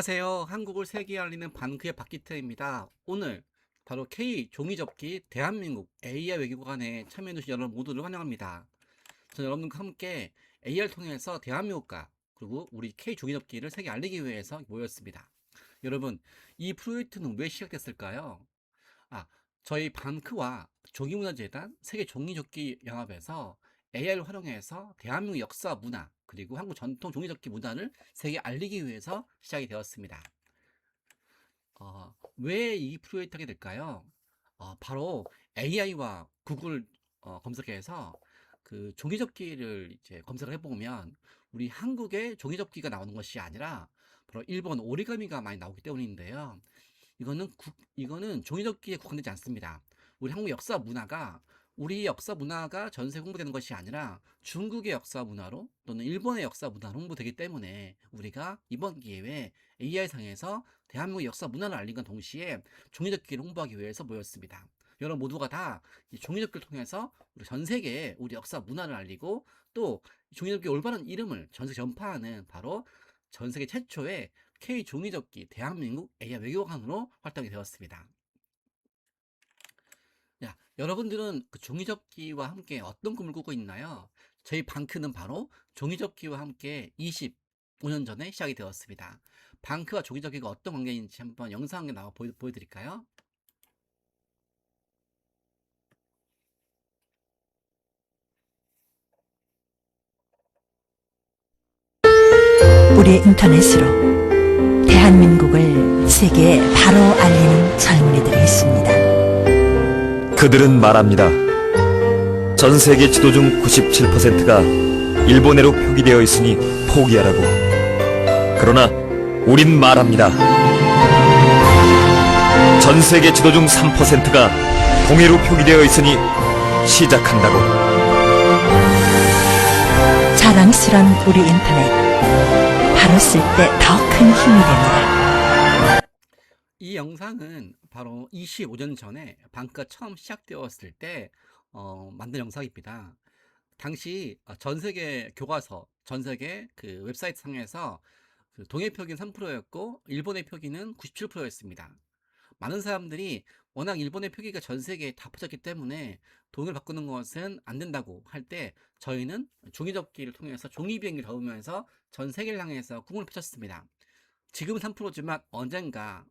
안녕하세요. 한국을 세계에 알리는 반크의 박기태입니다. 오늘 바로 K 종이접기 대한민국 AI 외교관에 참여해주신 여러분 모두를 환영합니다. 저는 여러분과 함께 AI를 통해서 대한민국과 그리고 우리 K 종이접기를 세계에 알리기 위해서 모였습니다. 여러분, 이 프로젝트는 왜 시작됐을까요? 아, 저희 반크와 종이문화재단 세계 종이접기 연합에서 AI를 활용해서 대한민국 역사 문화 그리고 한국 전통 종이접기 문화를 세계에 알리기 위해서 시작이 되었습니다. 왜 이 프로젝트 하게 될까요? 바로 AI와 구글 검색해서 그 종이접기를 이제 검색을 해보면 우리 한국의 종이접기가 나오는 것이 아니라 바로 일본 오리가미가 많이 나오기 때문인데요. 이거는 종이접기에 국한되지 않습니다. 우리 한국 역사 문화가 우리 역사 문화가 전세 홍보되는 것이 아니라 중국의 역사 문화로 또는 일본의 역사 문화로 홍보되기 때문에 우리가 이번 기회에 AI상에서 대한민국 역사 문화를 알리는 동시에 종이접기를 홍보하기 위해서 모였습니다. 여러분 모두가 다 종이접기를 통해서 우리 전 세계에 우리 역사 문화를 알리고 또 종이접기 올바른 이름을 전 세계 전파하는 바로 전 세계 최초의 K 종이접기 대한민국 AI 외교관으로 활동이 되었습니다. 야, 여러분들은 그 종이접기와 함께 어떤 꿈을 꾸고 있나요? 저희 방크는 바로 종이접기와 함께 25년 전에 시작이 되었습니다. 방크와 종이접기가 어떤 관계인지 한번 영상에 나와 보여드릴까요? 우리 인터넷으로 대한민국을 세계에 바로 알리는 젊은이들이 있습니다. 그들은 말합니다. 전 세계 지도 중 97%가 일본어로 표기되어 있으니 포기하라고. 그러나 우린 말합니다. 전 세계 지도 중 3%가 동해로 표기되어 있으니 시작한다고. 자랑스런 우리 인터넷, 바로 쓸 때 더 큰 힘이 됩니다. 이 영상은 바로 25년 전에 방크가 처음 시작되었을 때 만든 영상입니다. 당시 전 세계 교과서, 전 세계 그 웹사이트 상에서 그 동해 표기는 3%였고 일본의 표기는 97%였습니다. 많은 사람들이 워낙 일본의 표기가 전 세계에 다 퍼졌기 때문에 돈을 바꾸는 것은 안 된다고 할 때 저희는 종이접기를 통해서 종이 비행기를 접으면서 전 세계를 향해서 꿈을 펼쳤습니다. 지금은 3%지만 언젠가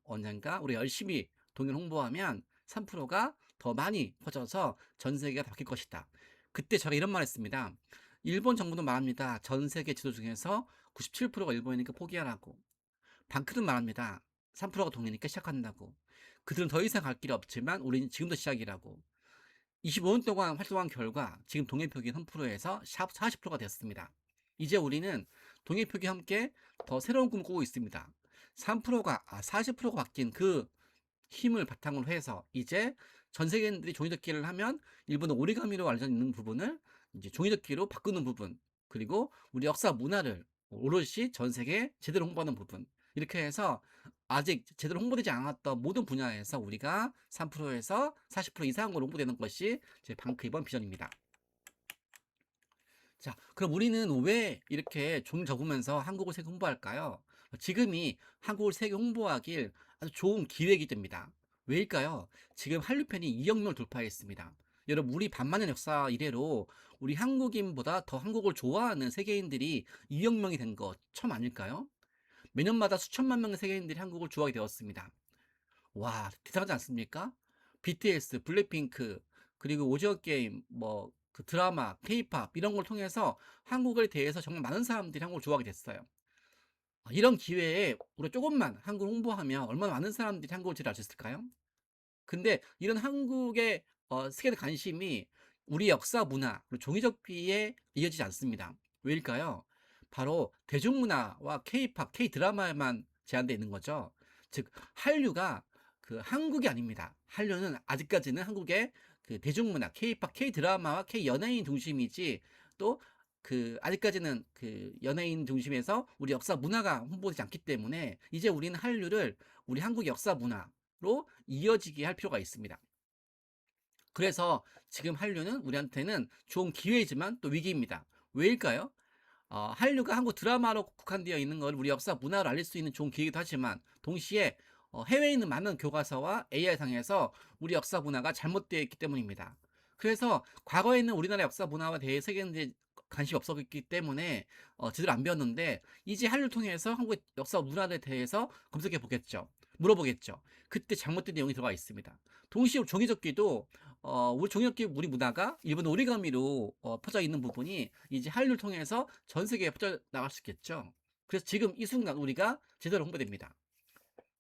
우리 열심히 동일 홍보하면 3%가 더 많이 퍼져서 전 세계가 바뀔 것이다. 그때 제가 이런 말 했습니다. 일본 정부는 말합니다. 전 세계 지도 중에서 97%가 일본이니까 포기하라고. 방크는 말합니다. 3%가 동이니까 시작한다고. 그들은 더 이상 갈 길이 없지만 우리는 지금도 시작이라고. 25년 동안 활동한 결과 지금 동해표기 3%에서 40%가 됐습니다. 이제 우리는 동해표기 함께 더 새로운 꿈을 꾸고 있습니다. 40%가 바뀐 그 힘을 바탕으로 해서 이제 전 세계인들이 종이접기를 하면 일본의 오리가미로 알려져 있는 부분을 이제 종이접기로 바꾸는 부분, 그리고 우리 역사 문화를 오롯이 전 세계에 제대로 홍보하는 부분, 이렇게 해서 아직 제대로 홍보되지 않았던 모든 분야에서 우리가 3%에서 40% 이상으로 홍보되는 것이 제 방크 이번 비전입니다. 자, 그럼 우리는 왜 이렇게 종일 접으면서 한국을 세계 홍보할까요? 지금이 한국을 세계 홍보하길 아주 좋은 기회이기 됩니다. 왜일까요? 지금 한류팬이 2억 명을 돌파했습니다. 여러분, 우리 반만년 역사 이래로 우리 한국인보다 더 한국을 좋아하는 세계인들이 2억 명이 된 것 처음 아닐까요? 매년마다 수천만 명의 세계인들이 한국을 좋아하게 되었습니다. 와, 대단하지 않습니까? BTS, 블랙핑크, 그리고 오징어 게임, 뭐, 그 드라마, 케이팝, 이런 걸 통해서 한국에 대해서 정말 많은 사람들이 한국을 좋아하게 됐어요. 이런 기회에 우리 조금만 한국을 홍보하면 얼마나 많은 사람들이 한국을 잘 알 수 있을까요? 근데 이런 한국의 세계 관심이 우리 역사 문화, 그리고 종이접기에 이어지지 않습니다. 왜일까요? 바로 대중문화와 케이팝, 케이드라마에만 제한되어 있는 거죠. 즉, 한류가 그 한국이 아닙니다. 한류는 아직까지는 한국의 그 대중문화, 케이팝, 케이드라마와 케이연예인 중심이지 또 그 아직까지는 그 연예인 중심에서 우리 역사 문화가 홍보되지 않기 때문에 이제 우리는 한류를 우리 한국 역사 문화로 이어지게 할 필요가 있습니다. 그래서 지금 한류는 우리한테는 좋은 기회이지만 또 위기입니다. 왜일까요? 한류가 한국 드라마로 국한되어 있는 걸 우리 역사 문화를 알릴 수 있는 좋은 기회이기도 하지만 동시에 해외에 있는 많은 교과서와 AI상에서 우리 역사 문화가 잘못되어 있기 때문입니다. 그래서 과거에 있는 우리나라 역사 문화에 대해 세계인들이 관심이 없었기 때문에 제대로 안 배웠는데 이제 한류를 통해서 한국의 역사 문화에 대해서 검색해 보겠죠. 물어보겠죠. 그때 잘못된 내용이 들어가 있습니다. 동시에 종이접기도 우리 종이접기 우리 문화가 일본 오리가미로 퍼져 있는 부분이 이제 한류를 통해서 전 세계에 퍼져 나갈 수 있겠죠. 그래서 지금 이 순간 우리가 제대로 홍보됩니다.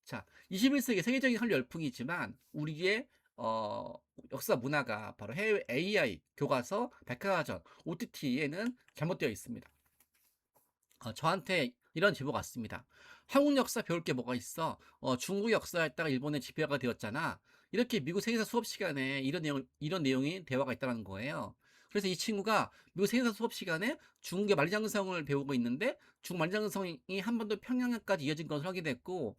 자, 21세기 세계적인 한류 열풍이지만 우리의 역사 문화가 바로 해외 AI, 교과서, 백과사전, OTT에는 잘못되어 있습니다. 저한테 이런 제보가 왔습니다. 한국 역사 배울 게 뭐가 있어? 중국 역사했다가 일본에 집요가 되었잖아. 이렇게 미국 세계사 수업 시간에 이런 내용이 대화가 있다는 거예요. 그래서 이 친구가 미국 세계사 수업 시간에 중국의 만리장성을 배우고 있는데 중국 만리장성이 한반도 평양까지 이어진 것을 확인했고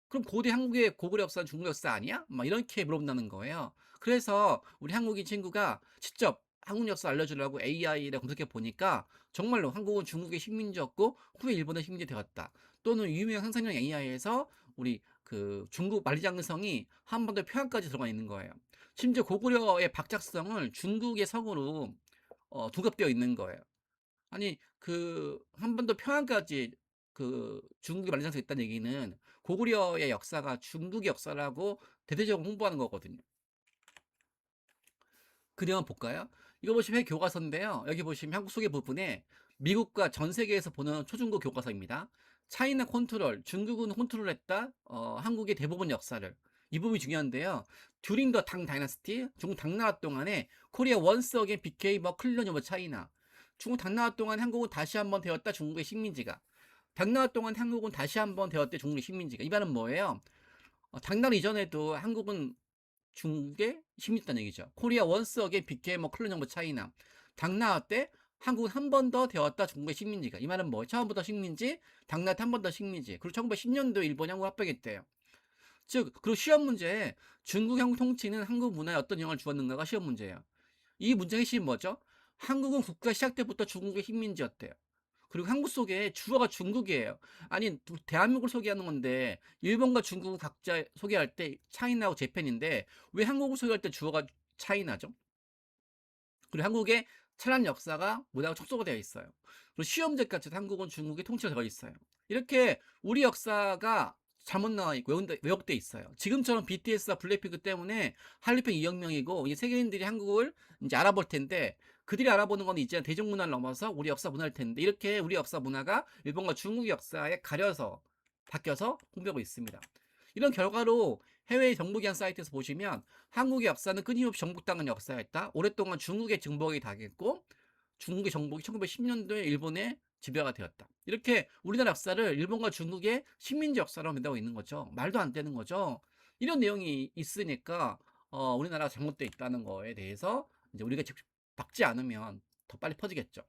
그럼 고대 한국의 고구려 역사는 중국 역사 아니야? 막 이렇게 물어본다는 거예요. 그래서 우리 한국인 친구가 직접 한국 역사 알려주려고 AI를 검색해 보니까 정말로 한국은 중국의 식민지였고 후에 일본의 식민지 되었다. 또는 유명한 상상력 AI에서 우리 그 중국 만리장성이 한반도 평양까지 들어가 있는 거예요. 심지어 고구려의 박작성을 중국의 성으로 두갑되어 있는 거예요. 아니 그 한반도 평양까지 그 중국이 만리장성이 있다는 얘기는 고구려의 역사가 중국의 역사라고 대대적으로 홍보하는 거거든요. 그 내용 볼까요? 이거 보시면 교과서인데요. 여기 보시면 한국 소개 부분에 미국과 전 세계에서 보는 초중고 교과서입니다. 차이나 컨트롤, 중국은 컨트롤했다. 한국의 대부분 역사를. 이 부분이 중요한데요. 듀링 더 당 다이너스티, 중국 당나라 동안에 코리아 원스 어게인 became a colony of China. 중국 당나라 동안 한국은 다시 한번 되었다. 중국의 식민지가. 당나라 동안 한국은 다시 한번 되었대. 중국의 식민지가. 이 말은 뭐예요? 당나라 이전에도 한국은 중국의 식민지였다는 얘기죠. 코리아 원스 어게인 became a colony of China. 당나라 때 한국은 한 번 더 되었다. 중국의 식민지가. 이 말은 뭐예요? 처음부터 식민지, 당나라 때 한 번 더 식민지. 그리고 1910년도 일본이 한국 합병했대요. 즉, 그리고 시험 문제에 중국 한국 통치는 한국 문화에 어떤 영향을 주었는가가 시험 문제예요. 이 문제의 핵심이 뭐죠? 한국은 국가 시작 때부터 중국의 식민지였대요. 그리고 한국 속에 주어가 중국이에요. 아니, 대한민국을 소개하는 건데, 일본과 중국은 각자 소개할 때 차이나하고 재팬인데, 왜 한국을 소개할 때 주어가 차이나죠? 그리고 한국의 찬란 역사가 문화가 촉소가 되어 있어요. 그리고 시험제까지 한국은 중국의 통치가 되어 있어요. 이렇게 우리 역사가 잘못 나와 있고 왜곡돼 있어요. 지금처럼 BTS와 블랙핑크 때문에 한류팬 2억 명이고 이제 세계인들이 한국을 이제 알아볼 텐데 그들이 알아보는 건 이제 대중문화를 넘어서 우리 역사 문화일 텐데 이렇게 우리 역사 문화가 일본과 중국 역사에 가려서 바뀌어서 홍보하고 있습니다. 이런 결과로 해외 정보기관 사이트에서 보시면 한국의 역사는 끊임없이 정복당한 역사였다. 오랫동안 중국의 정복이 당했고 중국의 정복이 1910년도에 일본에 지배가 되었다. 이렇게 우리나라 역사를 일본과 중국의 식민지 역사로 만들고 있는 거죠. 말도 안 되는 거죠. 이런 내용이 있으니까 우리나라가 잘못되어 있다는 거에 대해서 이제 우리가 직접 박지 않으면 더 빨리 퍼지겠죠.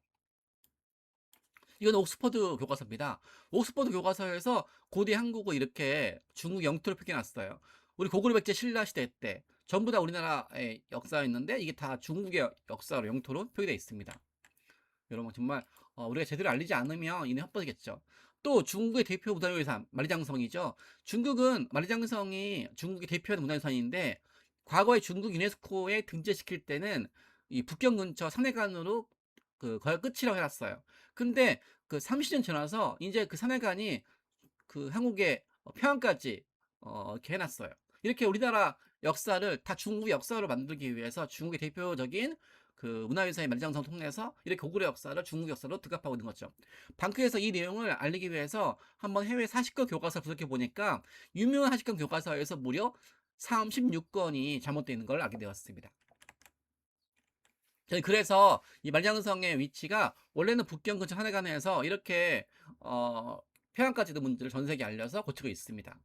이건 옥스퍼드 교과서입니다. 옥스퍼드 교과서에서 고대 한국을 이렇게 중국 영토로 표기해놨어요. 우리 고구려 백제 신라 시대 때 전부 다 우리나라의 역사였는데 이게 다 중국의 역사로 영토로 표기되어 있습니다. 여러분 정말 우리가 제대로 알리지 않으면 이는 헛되겠죠. 또 중국의 대표 문화유산 만리장성이죠. 중국은 만리장성이 중국의 대표하는 문화유산인데 과거에 중국 유네스코에 등재시킬 때는 이 북경 근처 산해관으로 거의 끝이라고 해놨어요. 근데 그 30년 지나서 이제 그 산해관이 그 한국의 평양까지 이렇게 해놨어요. 이렇게 우리나라 역사를 다 중국 역사로 만들기 위해서 중국의 대표적인 그 문화유산의 만리장성 통해서 이렇게 고구려 역사를 중국 역사로 등갑하고 있는 거죠. 방크에서 이 내용을 알리기 위해서 한번 해외 40권 교과서 분석해 보니까 유명한 40권 교과서에서 무려 36건이 잘못되어 있는 걸 알게 되었습니다. 그래서 이 만리장성의 위치가 원래는 북경 근처 산해관에서 이렇게 평양까지도 문제를 전 세계에 알려서 고치고 있습니다.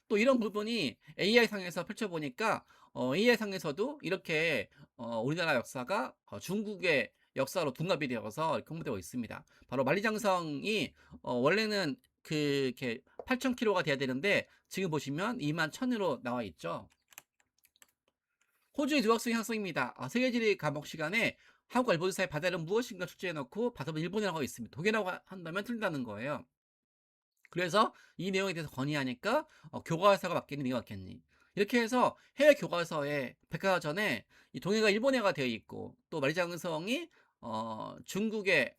또 이런 부분이 AI상에서 펼쳐보니까 AI상에서도 이렇게 우리나라 역사가 중국의 역사로 둔갑이 되어서 이렇게 홍보되고 있습니다. 바로 만리장성이 원래는 이렇게 8,000km가 돼야 되는데 지금 보시면 21,000으로 나와 있죠. 호주의 유학생 학생입니다. 세계지리 과목 시간에 한국과 일본 사이의 바다는 무엇인가 출제해 놓고 바다는 일본이라고 하고 있습니다. 독일이라고 한다면 틀린다는 거예요. 그래서 이 내용에 대해서 건의하니까 교과서가 맞겠니, 네가 맞겠니? 이렇게 해서 해외 교과서에 백과사전에 이 동해가 일본해가 되어 있고 또 만리장성이 중국의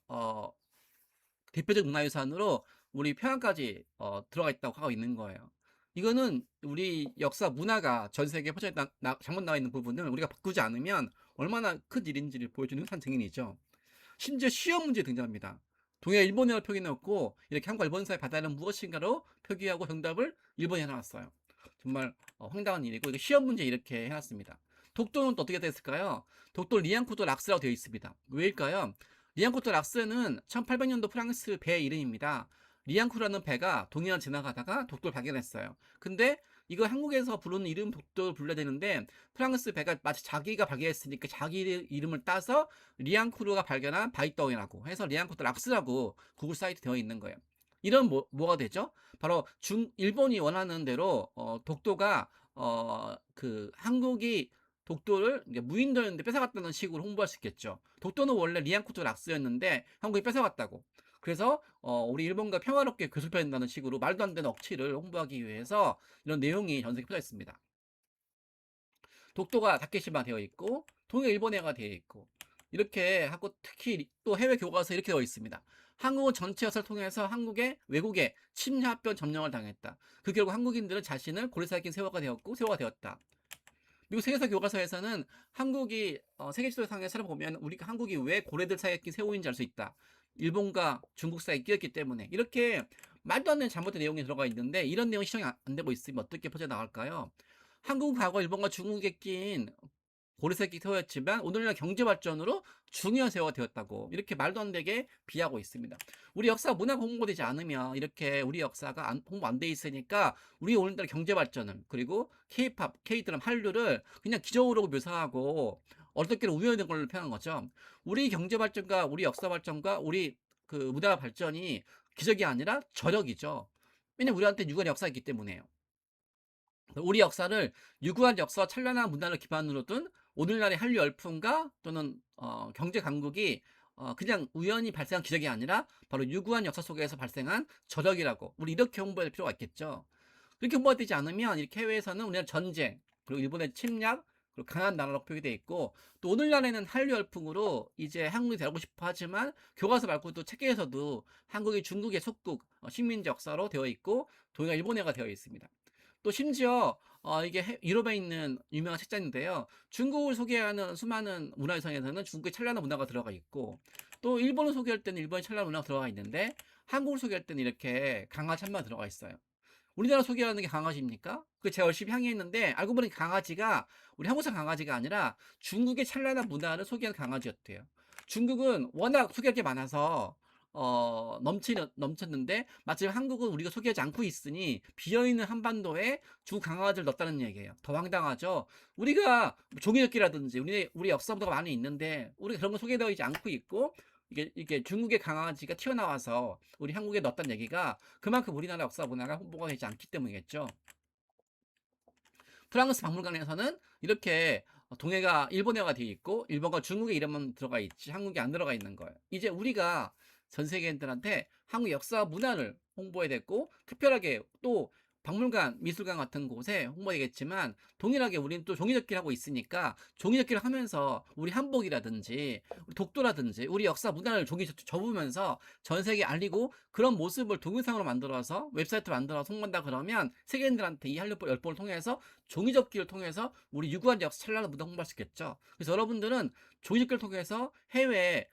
대표적 문화유산으로 우리 평양까지 들어가 있다고 하고 있는 거예요. 이거는 우리 역사 문화가 전 세계에 퍼져 있다, 잘못 나와 있는 부분을 우리가 바꾸지 않으면 얼마나 큰 일인지를 보여주는 한 증인이죠. 심지어 시험 문제 등장합니다. 동해 일본어로 표기해놓고 이렇게 한국과 일본 사이의 바다는 무엇인가로 표기하고 정답을 일본에 해놨어요. 정말 황당한 일이고 이게 시험 문제 이렇게 해놨습니다. 독도는 또 어떻게 됐을까요? 독도 리앙코르트 락스라고 되어 있습니다. 왜일까요? 리앙코르트 락스는 1800년도 프랑스 배 이름입니다. 리앙코르라는 배가 동해안 지나가다가 독도를 발견했어요. 근데 이거 한국에서 부르는 이름 독도를 불러야 되는데 프랑스 배가 마치 자기가 발견했으니까 자기 이름을 따서 리앙쿠르가 발견한 바이덩이라고 해서 리앙쿠르 락스라고 구글 사이트 되어 있는 거예요. 이런 뭐가 되죠? 바로 일본이 원하는 대로 독도가 그 한국이 독도를 무인도였는데 뺏어갔다는 식으로 홍보할 수 있겠죠. 독도는 원래 리앙쿠르 락스였는데 한국이 뺏어갔다고. 그래서 우리 일본과 평화롭게 교섭해야 된다는 식으로 말도 안 되는 억지를 홍보하기 위해서 이런 내용이 전 세계에 퍼져 있습니다. 독도가 다케시마 되어 있고 동해 일본해가 되어 있고 이렇게 하고 특히 또 해외 교과서에 이렇게 되어 있습니다. 한국은 전체 역사를 통해서 한국의 외국에 침략변 점령을 당했다. 그 결과 한국인들은 자신을 고리사익인 세워가 되었고 세워가 되었다. 미국 세계사 교과서에서는 한국이 세계 지도상에 살아보면 우리가 한국이 왜 고래들 사이에 낀 새우인지 알 수 있다. 일본과 중국 사이에 끼었기 때문에 이렇게 말도 안 되는 잘못된 내용이 들어가 있는데 이런 내용이 시정이 안 되고 있으면 어떻게 퍼져나갈까요? 한국은 과거 일본과 중국에 낀 고리새끼 새우였지만 오늘날 경제 발전으로 중요한 새우가 되었다고 이렇게 말도 안 되게 비하고 있습니다. 우리 역사 문화가 홍보되지 않으면 이렇게 우리 역사가 홍보 안 돼 있으니까 우리 오늘날 경제 발전을 그리고 K-팝, K-드라마, 한류를 그냥 기적으로 묘사하고 어떻게 우연된 걸로 표현한 거죠. 우리 경제 발전과 우리 역사 발전과 우리 그 문화 발전이 기적이 아니라 저력이죠. 왜냐면 우리한테 유구한 역사가 있기 때문에요. 우리 역사를 유구한 역사와 찬란한 문화를 기반으로 둔 오늘날의 한류 열풍과 또는 경제 강국이 그냥 우연히 발생한 기적이 아니라 바로 유구한 역사 속에서 발생한 저력이라고 우리 이렇게 홍보할 필요가 있겠죠. 그렇게 홍보가 되지 않으면 이렇게 해외에서는 우리나라 전쟁 그리고 일본의 침략 그리고 강한 나라로 표기되어 있고 또 오늘날에는 한류 열풍으로 이제 한국이 되고 싶어 하지만 교과서 말고도 책에서도 한국이 중국의 속국 식민지 역사로 되어 있고 동해가 일본해가 되어 있습니다. 또 심지어 이게 유럽에 있는 유명한 책자인데요. 중국을 소개하는 수많은 문화유산에서는 중국의 찬란한 문화가 들어가 있고 또 일본을 소개할 때는 일본의 찬란한 문화가 들어가 있는데 한국을 소개할 때는 이렇게 강아지 한마디 들어가 있어요. 우리나라 소개하는 게 강아지입니까? 그 제가 열심히 항의했는데 알고 보니 강아지가 우리 한국산 강아지가 아니라 중국의 찬란한 문화를 소개하는 강아지였대요. 중국은 워낙 소개할 게 많아서 넘쳤는데 마침 한국은 우리가 소개하지 않고 있으니 비어있는 한반도에 중 강아지를 넣었다는 얘기예요. 더 황당하죠. 우리가 종이접기라든지 우리 역사 문화가 많이 있는데 우리가 그런 거 소개되어 있지 않고 있고 이게 중국의 강아지가 튀어나와서 우리 한국에 넣었다는 얘기가 그만큼 우리나라 역사 문화가 홍보가 되지 않기 때문이겠죠. 프랑스 박물관에서는 이렇게 동해가 일본어가 되어 있고 일본과 중국의 이름만 들어가 있지 한국이 안 들어가 있는 거예요. 이제 우리가 전 세계인들한테 한국 역사 문화를 홍보해야 됐고 특별하게 또 박물관, 미술관 같은 곳에 홍보되겠지만 동일하게 우리는 또 종이접기를 하고 있으니까 종이접기를 하면서 우리 한복이라든지 우리 독도라든지 우리 역사 문화를 종이 접으면서 전 세계에 알리고 그런 모습을 동영상으로 만들어서 웹사이트 만들어서 홍보한다 그러면 세계인들한테 이 한류 열풍을 통해서 종이접기를 통해서 우리 유구한 역사 찬란한 문화 홍보할 수 있겠죠. 그래서 여러분들은 종이접기를 통해서 해외에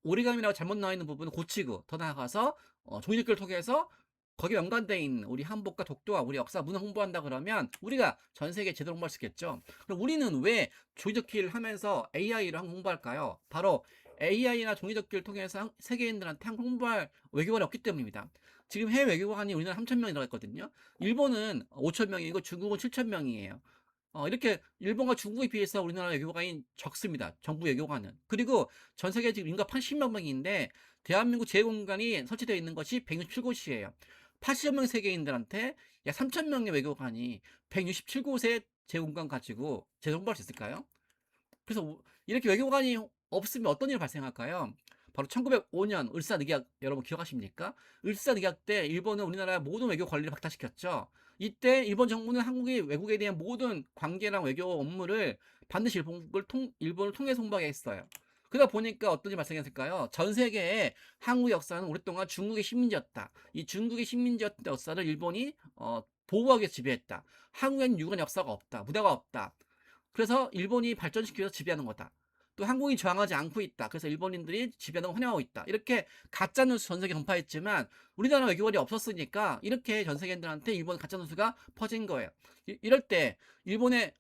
오리감이라고 잘못 나와 있는 부분을 고치고 더 나아가서 종이접기를 통해서 거기에 연관되어 있는 우리 한복과 독도와 우리 역사 문화 홍보한다 그러면 우리가 전 세계에 제대로 홍보할 수 있겠죠. 그럼 우리는 왜 종이접기를 하면서 AI로 홍보할까요? 바로 AI나 종이접기를 통해서 세계인들한테 한국 홍보할 외교관이 없기 때문입니다. 지금 해외 외교관이 우리나라 3,000명이 들어갔거든요. 일본은 5,000명이고 중국은 7,000명이에요. 이렇게 일본과 중국에 비해서 우리나라 외교관이 적습니다. 정부 외교관은. 그리고 전 세계 지금 인구 80만 명인데 대한민국 제1공간이 설치되어 있는 것이 167곳이에요. 80여 명 세계인들한테 약 3,000명의 외교관이 167곳의 제 공간 가지고 제대로 홍보할 수 있을까요? 그래서 이렇게 외교관이 없으면 어떤 일이 발생할까요? 바로 1905년 을사늑약 여러분 기억하십니까? 을사늑약 때 일본은 우리나라의 모든 외교 관리를 박탈시켰죠. 이때 일본 정부는 한국이 외국에 대한 모든 관계랑 외교 업무를 반드시 일본을 통해서 홍보하게 했어요. 그러다 보니까 어떤 일이 발생했을까요? 전 세계에 한국 역사는 오랫동안 중국의 식민지였다. 이 중국의 식민지였던 역사를 일본이 보호하기 위해서 지배했다. 한국에는 유구한 역사가 없다. 무대가 없다. 그래서 일본이 발전시키기 위해서 지배하는 거다. 또 한국이 저항하지 않고 있다. 그래서 일본인들이 지배하는 걸 환영하고 있다. 이렇게 가짜뉴스 전 세계 전파했지만 우리나라 외교관이 없었으니까 이렇게 전 세계인들한테 일본 가짜뉴스가 퍼진 거예요. 이럴 때 일본의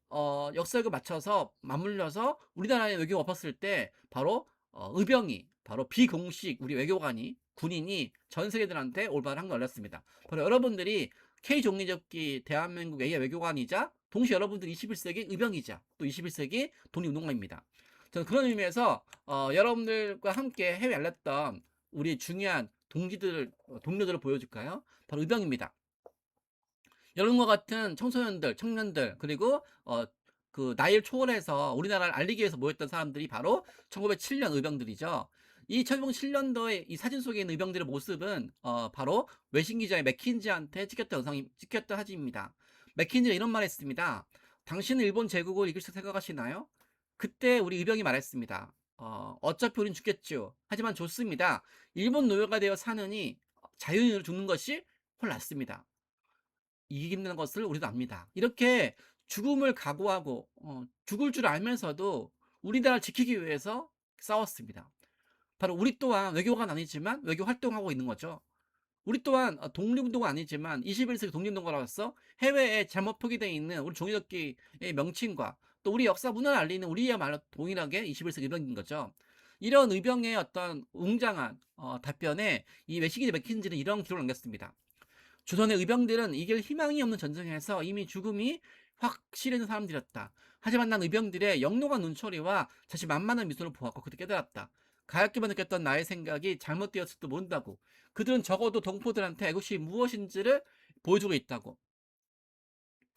역사에 맞춰서 맞물려서 우리나라의 외교가 엎었을 때 바로 의병이 바로 비공식 우리 외교관이 군인이 전 세계들한테 올바른 항을 올렸습니다. 바로 여러분들이 K종리접기 대한민국 외교관이자 동시에 여러분들 21세기 의병이자 또 21세기 독립운동가입니다. 저는 그런 의미에서 여러분들과 함께 해외 알렸던 우리 중요한 동료들을 보여줄까요? 바로 의병입니다. 여러분과 같은 청소년들, 청년들, 그리고 그 나이를 초월해서 우리나라를 알리기 위해서 모였던 사람들이 바로 1907년 의병들이죠. 이 1907년도에 이 사진 속에 있는 의병들의 모습은 바로 외신 기자의 맥킨지한테 찍혔던 사진입니다. 맥킨지가 이런 말 했습니다. 당신은 일본 제국을 이길 수 생각하시나요? 그때 우리 의병이 말했습니다. 어차피 우린 죽겠죠. 하지만 좋습니다. 일본 노예가 되어 사느니 자유인으로 죽는 것이 훨 낫습니다. 이긴다는 것을 우리도 압니다. 이렇게 죽음을 각오하고 죽을 줄 알면서도 우리나라를 지키기 위해서 싸웠습니다. 바로 우리 또한 외교관 아니지만 외교 활동하고 있는 거죠. 우리 또한 독립운동은 아니지만 21세기 독립운동가로서 해외에 잘못 표기되어 있는 우리 종이접기의 명칭과 또 우리 역사 문화를 알리는 우리야말로 동일하게 21세기 의병인 거죠. 이런 의병의 어떤 웅장한 답변에 이 외신기자 맥킨지는 이런 기록을 남겼습니다. 조선의 의병들은 이길 희망이 없는 전쟁에서 이미 죽음이 확실해진 사람들이었다. 하지만 난 의병들의 영롱한 눈초리와 자신만만한 미소를 보았고 그때 깨달았다. 가엾게만 느꼈던 나의 생각이 잘못되었을지도 모른다고. 그들은 적어도 동포들한테 애국심이 무엇인지를 보여주고 있다고.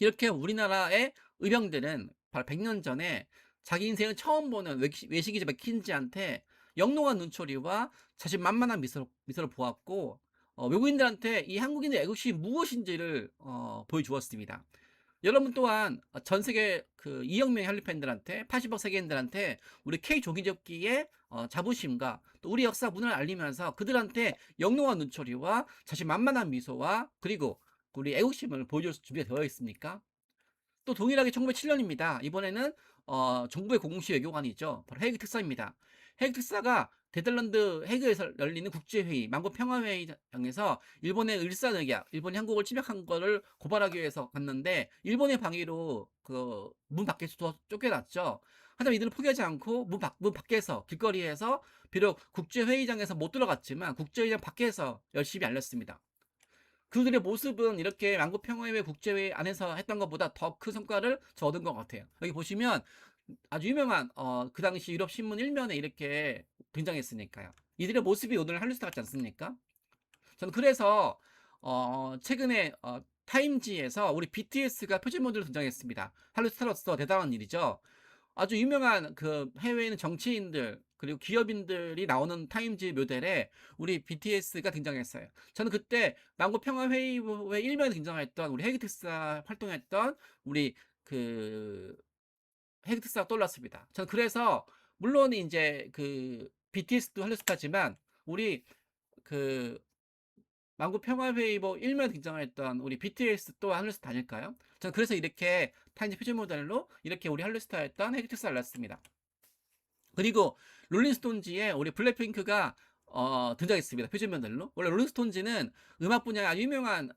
이렇게 우리나라의 의병들은 바로 100년 전에 자기 인생을 처음 보는 외신기자 맥킨지한테 영롱한 눈초리와 자신만만한 미소를 보았고 외국인들한테 이 한국인의 애국심이 무엇인지를 보여주었습니다. 여러분 또한 전 세계 그 2억 명의 한류 팬들한테 80억 세계인들한테 우리 K 종이접기의 자부심과 또 우리 역사 문화를 알리면서 그들한테 영롱한 눈초리와 자신만만한 미소와 그리고 우리 애국심을 보여줄 준비가 되어 있습니까? 또 동일하게 1907년입니다. 이번에는 정부의 공식 외교관이죠. 바로 헤이그 특사입니다. 헤이그 특사가 네덜란드 헤이그에서 열리는 국제회의, 만국평화회의장에서 일본의 을사늑약, 일본이 한국을 침략한 거를 고발하기 위해서 갔는데 일본의 방위로 그 문 밖에서 쫓겨났죠. 하지만 이들은 포기하지 않고 문 밖에서 길거리에서 비록 국제회의장에서 못 들어갔지만 국제회의장 밖에서 열심히 알렸습니다. 그들의 모습은 이렇게 만국평화회의 국제회의 안에서 했던 것보다 더 큰 성과를 얻은 것 같아요. 여기 보시면 아주 유명한 그 당시 유럽 신문 1면에 이렇게 등장했으니까요. 이들의 모습이 오늘 할리스타 같지 않습니까? 저는 그래서 최근에 타임지에서 우리 BTS가 표지 모델로 등장했습니다. 할리스타로서 대단한 일이죠. 아주 유명한 그 해외에 있는 정치인들 그리고 기업인들이 나오는 타임지 모델에 우리 BTS가 등장했어요. 저는 그때 만국평화회의의 1면에 등장했던 우리 헤이그 특사 활동했던 우리 그 헤이그 특사가 떠올랐습니다. 저는 그래서 물론 이제 그 BTS도 할리스타지만 우리 그 만국평화회의 1면에 등장했던 우리 BTS 또한 할리스타 아닐까요? 저는 그래서 이렇게 타임지 표지 모델로 이렇게 우리 할리스타였던 헤이그 특사를 냈습니다. 그리고 롤링스톤즈에 우리 블랙핑크가 등장했습니다. 표지 모델로. 원래 롤링스톤즈는 음악 분야에 아주 유명한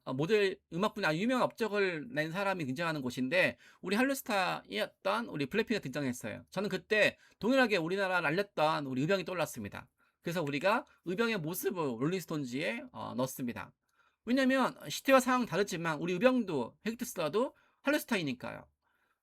음악 분야 아주 유명한 업적을 낸 사람이 등장하는 곳인데 우리 할리스타였던 우리 블랙핑크가 등장했어요. 저는 그때 동일하게 우리나라를 알렸던 우리 의병이 떠올랐습니다. 그래서 우리가 의병의 모습을 롤링스톤즈에 넣었습니다. 왜냐면 시대와 상황 다르지만 우리 의병도 헤이트스라도 할리스타이니까요.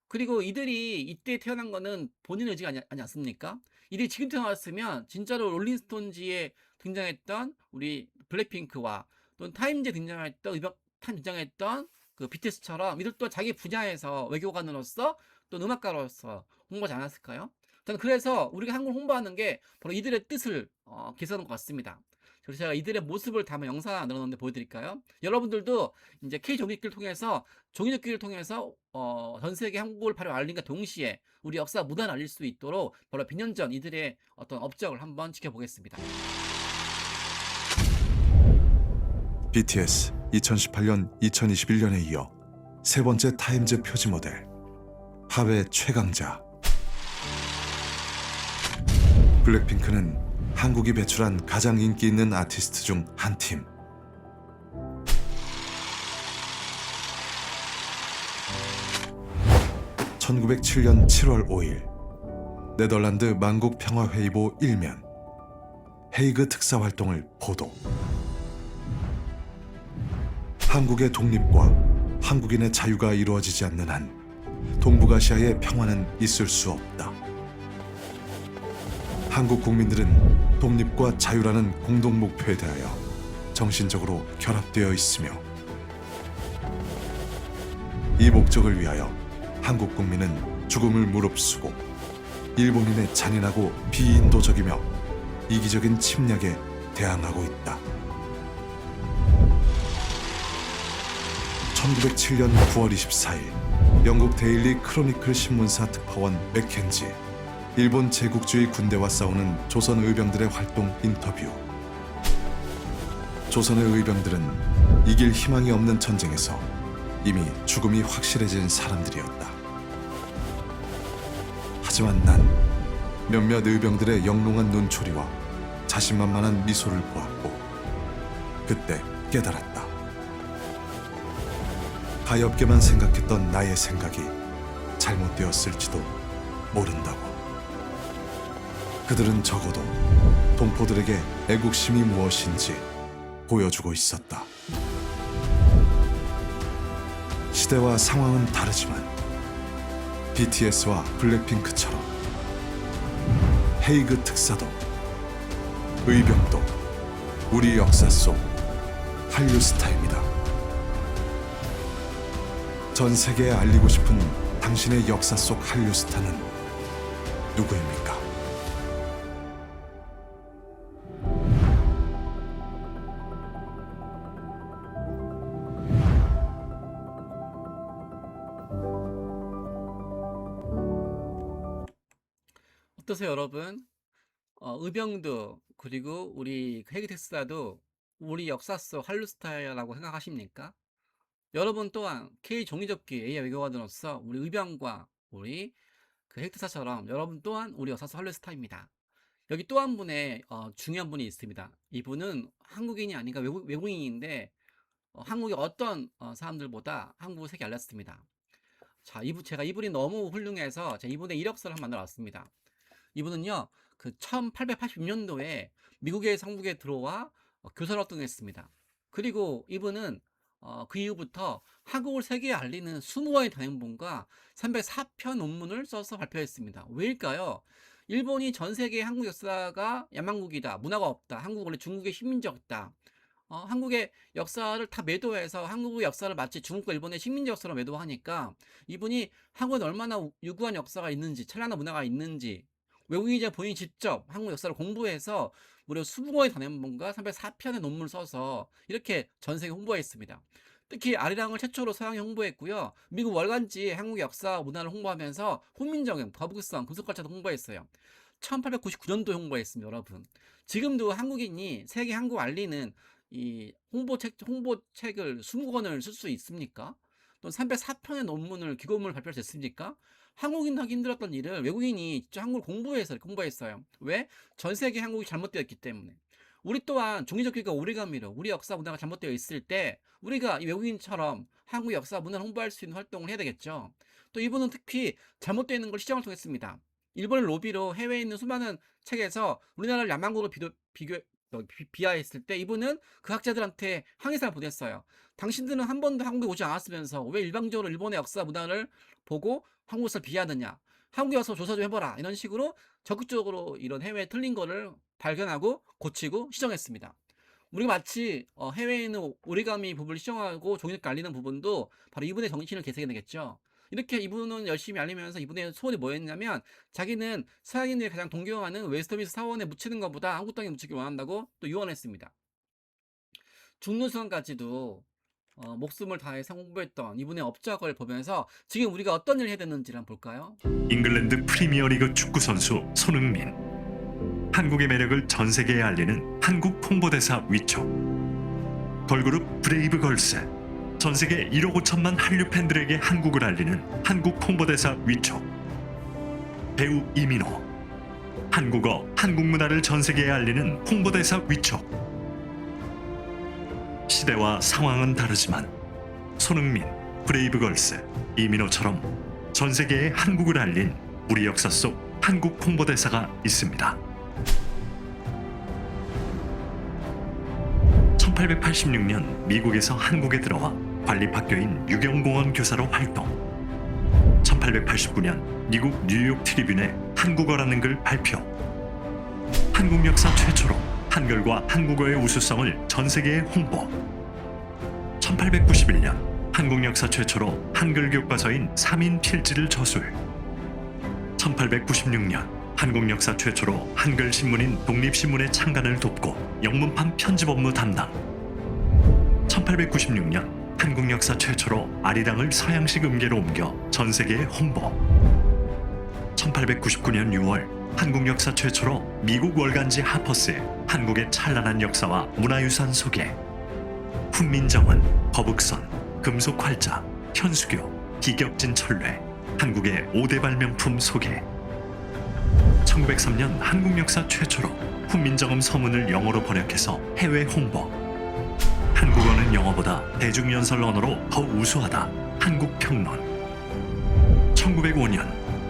그리고 이들이 이때 태어난 거는 본인 의지가 아니 않습니까? 이들이 지금 태어났으면 진짜로 롤링스톤즈에 등장했던 우리 블랙핑크와 또는 타임즈에 등장했던 그 BTS처럼 이들도 자기 분야에서 외교관으로서 또 음악가로서 홍보하지 않았을까요? 저는 그래서 우리가 한국을 홍보하는 게 바로 이들의 뜻을 기술하는 것 같습니다. 그래서 제가 이들의 모습을 담은 영상 하나 늘어놨는데 보여드릴까요? 여러분들도 이제 K 종이접기를 통해서 전 세계 한국을 바로 알림과 동시에 우리 역사 문화를 알릴 수 있도록 바로 100년 전 이들의 어떤 업적을 한번 지켜보겠습니다. BTS 2018년, 2021년에 이어 세 번째 타임즈 표지 모델, 하회 최강자. 블랙핑크는 한국이 배출한 가장 인기 있는 아티스트 중 한 팀. (1907년 7월 5일) 네덜란드 만국 평화회의보 1면 헤이그 특사 활동을 보도. 한국의 독립과 한국인의 자유가 이루어지지 않는 한 동북아시아의 평화는 있을 수 없다. 한국 국민들은 독립과 자유라는 공동 목표에 대하여 정신적으로 결합되어 있으며 이 목적을 위하여 한국 국민은 죽음을 무릅쓰고 일본인의 잔인하고 비인도적이며 이기적인 침략에 대항하고 있다. 1907년 9월 24일 영국 데일리 크로니클 신문사 특파원 맥켄지, 일본 제국주의 군대와 싸우는 조선 의병들의 활동 인터뷰. 조선의 의병들은 이길 희망이 없는 전쟁에서 이미 죽음이 확실해진 사람들이었다. 하지만 난 몇몇 의병들의 영롱한 눈초리와 자신만만한 미소를 보았고 그때 깨달았다. 가엾게만 생각했던 나의 생각이 잘못되었을지도 모른다고. 그들은 적어도 동포들에게 애국심이 무엇인지 보여주고 있었다. 시대와 상황은 다르지만 BTS와 블랙핑크처럼 헤이그 특사도 의병도 우리 역사 속 한류 스타입니다. 전 세계에 알리고 싶은 당신의 역사 속 한류 스타는 누구입니까? 어떠세요, 여러분? 의병도 그리고 우리 헤이텍스도 우리 역사 속 한류 스타라고 생각하십니까? 여러분 또한 K 종이접기 AI 외교관으로서 우리 의병과 우리 헤이텍스처럼 여러분 또한 우리 역사 속 한류 스타입니다. 여기 또 한 분의 중요한 분이 있습니다. 이분은 한국인이 아니라 외국인인데 한국의 어떤 사람들보다 한국을 세계 알렸습니다. 자, 제가 이분이 너무 훌륭해서 제가 이분의 이력서를 한번 만들어 왔습니다. 이분은요, 그 1886년도에 미국의 성북에 들어와 교사로 활동했습니다. 그리고 이분은 그 이후부터 한국을 세계에 알리는 20권의 단행본과 304편 논문을 써서 발표했습니다. 왜일까요? 일본이 전 세계에 한국 역사가 야만국이다, 문화가 없다, 한국 원래 중국의 식민지였다, 한국의 역사를 다 매도해서 한국의 역사를 마치 중국과 일본의 식민지 역사로 매도하니까 이분이 한국에 얼마나 유구한 역사가 있는지, 찬란한 문화가 있는지 외국인이자 본인이 직접 한국 역사를 공부해서 무려 20권의 단행본과 304편의 논문을 써서 이렇게 전 세계 홍보했습니다. 특히 아리랑을 최초로 서양에 홍보했고요. 미국 월간지에 한국 역사 문화를 홍보하면서 훈민정음, 거북선, 금속걸차도 홍보했어요. 1899년도에 홍보했습니다, 여러분. 지금도 한국인이 세계 한국 알리는 이 홍보책을 20권을 쓸 수 있습니까? 또 304편의 논문을 기고문을 발표할 수 있습니까? 한국인 하기 힘들었던 일을 외국인이 직접 한국을 공부해서 공부했어요. 왜? 전 세계 한국이 잘못되었기 때문에. 우리 또한 종이접기가 오리가미로 우리 역사 문화가 잘못되어 있을 때 우리가 이 외국인처럼 한국 역사 문화를 홍보할 수 있는 활동을 해야 되겠죠. 또 이분은 특히 잘못되어 있는 걸 시정을 통했습니다. 일본의 로비로 해외에 있는 수많은 책에서 우리나라를 야만국으로 비하했을 때 이분은 그 학자들한테 항의사를 보냈어요. 당신들은 한 번도 한국에 오지 않았으면서 왜 일방적으로 일본의 역사 문화를 보고 한국을 비하하느냐, 한국에 와서 조사 좀 해봐라, 이런 식으로 적극적으로 이런 해외에 틀린 거를 발견하고 고치고 시정했습니다. 우리가 마치 해외에 있는 오리가미 부분을 시정하고 종이접기 알리는 부분도 바로 이분의 정신을 되새겨내겠죠. 이렇게 이분은 열심히 알리면서 이분의 소원이 뭐였냐면 자기는 서양인들이 가장 동경하는 웨스트민스터 사원에 묻히는 것보다 한국 땅에 묻히길 원한다고 또 유언했습니다. 죽는 순간까지도 목숨을 다해서 홍보했던 이분의 업적을 보면서 지금 우리가 어떤 일을 해야 되는지를 한번 볼까요? 잉글랜드 프리미어리그 축구 선수 손흥민. 한국의 매력을 전 세계에 알리는 한국 홍보대사 위촉. 걸그룹 브레이브걸스. 전 세계 1억 5천만 한류 팬들에게 한국을 알리는 한국 홍보대사 위촉. 배우 이민호. 한국어, 한국 문화를 전 세계에 알리는 홍보대사 위촉. 시대와 상황은 다르지만 손흥민, 브레이브걸스, 이민호처럼 전 세계에 한국을 알린 우리 역사 속 한국 홍보대사가 있습니다. 1886년 미국에서 한국에 들어와 관립학교인 유경공원 교사로 활동. 1889년 미국 뉴욕 트리뷴에 한국어라는 글 발표. 한국 역사 최초로 한글과 한국어의 우수성을 전 세계에 홍보. 1891년 한국 역사 최초로 한글 교과서인 3인 필지를 저술. 1896년 한국 역사 최초로 한글 신문인 독립신문의 창간을 돕고 영문판 편집 업무 담당. 1896년 한국 역사 최초로 아리랑을 서양식 음계로 옮겨 전 세계에 홍보. 1899년 6월 한국 역사 최초로 미국 월간지 하퍼스에 한국의 찬란한 역사와 문화유산 소개. 훈민정음, 거북선, 금속활자, 현수교, 기격진 철례, 한국의 5대 발명품 소개. 1903년 한국 역사 최초로 훈민정음 서문을 영어로 번역해서 해외 홍보. 한국어는 영어보다 대중연설 언어로 더 우수하다. 한국평론. 1905년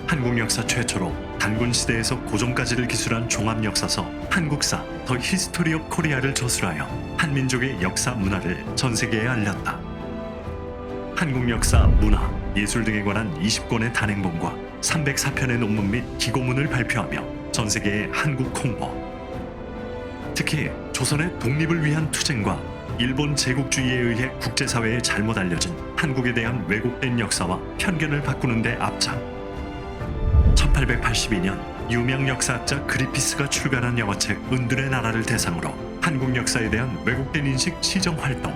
한국 역사 최초로 단군 시대에서 고종까지를 기술한 종합역사서 한국사 더 히스토리 오브 코리아를 저술하여 한민족의 역사 문화를 전 세계에 알렸다. 한국 역사, 문화, 예술 등에 관한 20권의 단행본과 304편의 논문 및 기고문을 발표하며 전 세계의 한국 홍보. 특히 조선의 독립을 위한 투쟁과 일본 제국주의에 의해 국제사회에 잘못 알려진 한국에 대한 왜곡된 역사와 편견을 바꾸는 데 앞장. 1882년 유명 역사학자 그리피스가 출간한 영어책 은둔의 나라를 대상으로 한국 역사에 대한 왜곡된 인식 시정 활동.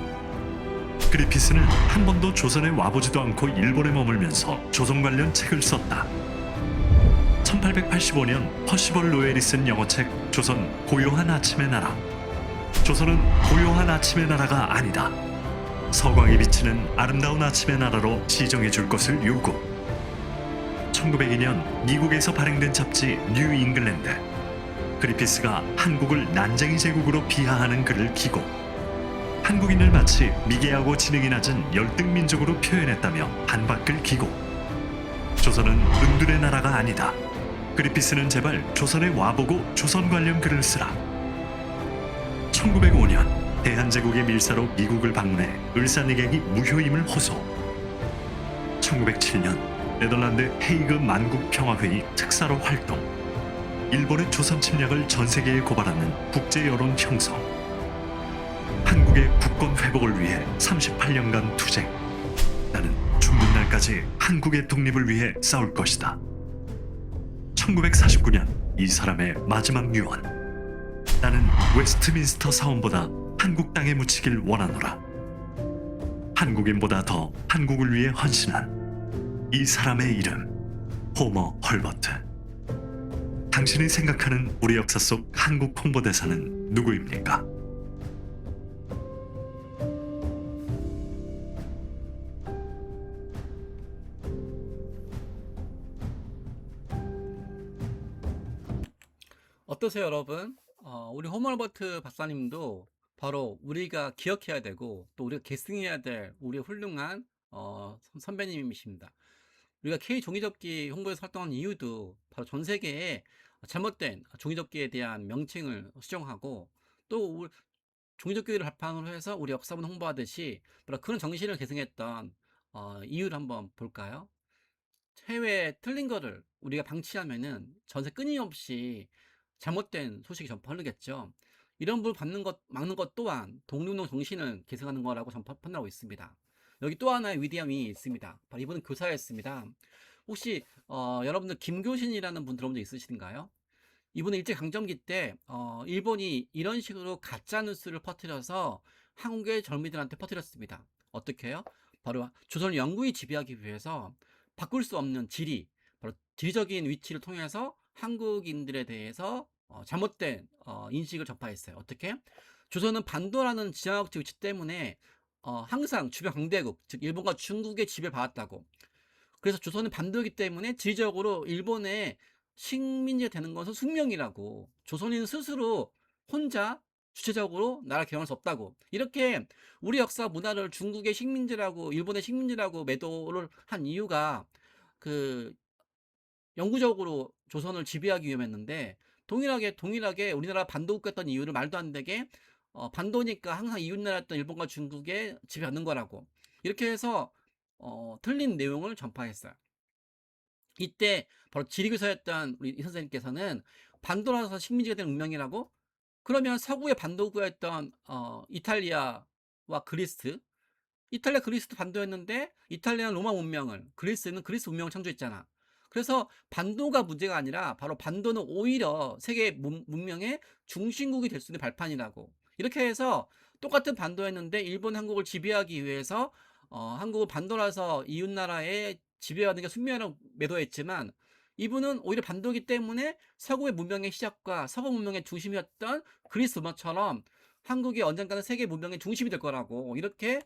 그리피스는 한 번도 조선에 와보지도 않고 일본에 머물면서 조선 관련 책을 썼다. 1885년 퍼시벌 로엘이 쓴 영어책 조선 고요한 아침의 나라. 조선은 고요한 아침의 나라가 아니다. 서광이 비치는 아름다운 아침의 나라로 시정해 줄 것을 요구. 1902년 미국에서 발행된 잡지 뉴 잉글랜드. 그리피스가 한국을 난쟁이 제국으로 비하하는 글을 기고 한국인을 마치 미개하고 지능이 낮은 열등민족으로 표현했다며 반박글 기고. 조선은 은둔의 나라가 아니다. 그리피스는 제발 조선에 와보고 조선 관련 글을 쓰라. 1905년 대한제국의 밀사로 미국을 방문해 을사늑약이 무효임을 호소. 1907년 네덜란드 헤이그 만국평화회의 특사로 활동. 일본의 조선 침략을 전 세계에 고발하는 국제 여론 형성. 한국의 국권 회복을 위해 38년간 투쟁. 나는 죽는 날까지 한국의 독립을 위해 싸울 것이다. 1949년 이 사람의 마지막 유언. 나는 웨스트민스터 사원보다 한국 땅에 묻히길 원하노라. 한국인보다 더 한국을 위해 헌신한 이 사람의 이름 호머 헐버트. 당신이 생각하는 우리 역사 속 한국 홍보대사는 누구입니까? 어떠세요, 여러분? 우리 호머버트 박사님도 바로 우리가 기억해야 되고 또 우리가 계승해야 될 우리의 훌륭한 선배님이십니다. 우리가 K 종이접기 홍보에서 활동한 이유도 바로 전 세계에 잘못된 종이접기에 대한 명칭을 수정하고 또 종이접기를 발판으로 해서 우리 역사문 홍보하듯이 바로 그런 정신을 계승했던 이유를 한번 볼까요? 해외에 틀린 거를 우리가 방치하면은 전세 끊임없이 잘못된 소식이 전파르겠죠. 이런 부분 막는 것 또한 독립운동 정신을 계승하는 거라고 전 판단하고 있습니다. 여기 또 하나의 위대함이 있습니다. 바로 이분은 교사였습니다. 혹시 여러분들 김교신이라는 분 들어본 적 있으신가요? 이분은 일제강점기 때 일본이 이런 식으로 가짜 뉴스를 퍼뜨려서 한국의 젊은이들한테 퍼뜨렸습니다. 어떻게 해요? 바로 조선을 영구히 지배하기 위해서 바꿀 수 없는 지리, 바로 지리적인 위치를 통해서 한국인들에 대해서 잘못된 인식을 전파했어요. 어떻게? 조선은 반도라는 지정학적 위치 때문에 항상 주변 강대국, 즉 일본과 중국의 지배를 받았다고. 그래서 조선은 반도이기 때문에 지리적으로 일본의 식민지가 되는 것은 숙명이라고, 조선인 스스로 혼자 주체적으로 나라를 개혁할 수 없다고, 이렇게 우리 역사 문화를 중국의 식민지라고 일본의 식민지라고 매도를 한 이유가 그 영구적으로 조선을 지배하기 위함했는데, 동일하게 우리나라 반도국가였던 이유를 말도 안 되게 반도니까 항상 이웃나라였던 일본과 중국에 지배받는 거라고, 이렇게 해서 틀린 내용을 전파했어요. 이때 바로 지리교사였던 우리 이 선생님께서는 반도라서 식민지가 된 운명이라고, 그러면 서구의 반도구였던 이탈리아와 그리스, 이탈리아 그리스도 반도였는데 이탈리아는 로마 문명을, 그리스는 그리스 문명을 창조했잖아. 그래서 반도가 문제가 아니라 바로 반도는 오히려 세계 문명의 중심국이 될 수 있는 발판이라고. 이렇게 해서 똑같은 반도였는데 일본 한국을 지배하기 위해서 한국을 반도라서 이웃나라에 지배하는 게 숙명이라고 매도했지만, 이분은 오히려 반도이기 때문에 서구의 문명의 시작과 서구 문명의 중심이었던 그리스 로마처럼 한국이 언젠가는 세계 문명의 중심이 될 거라고, 이렇게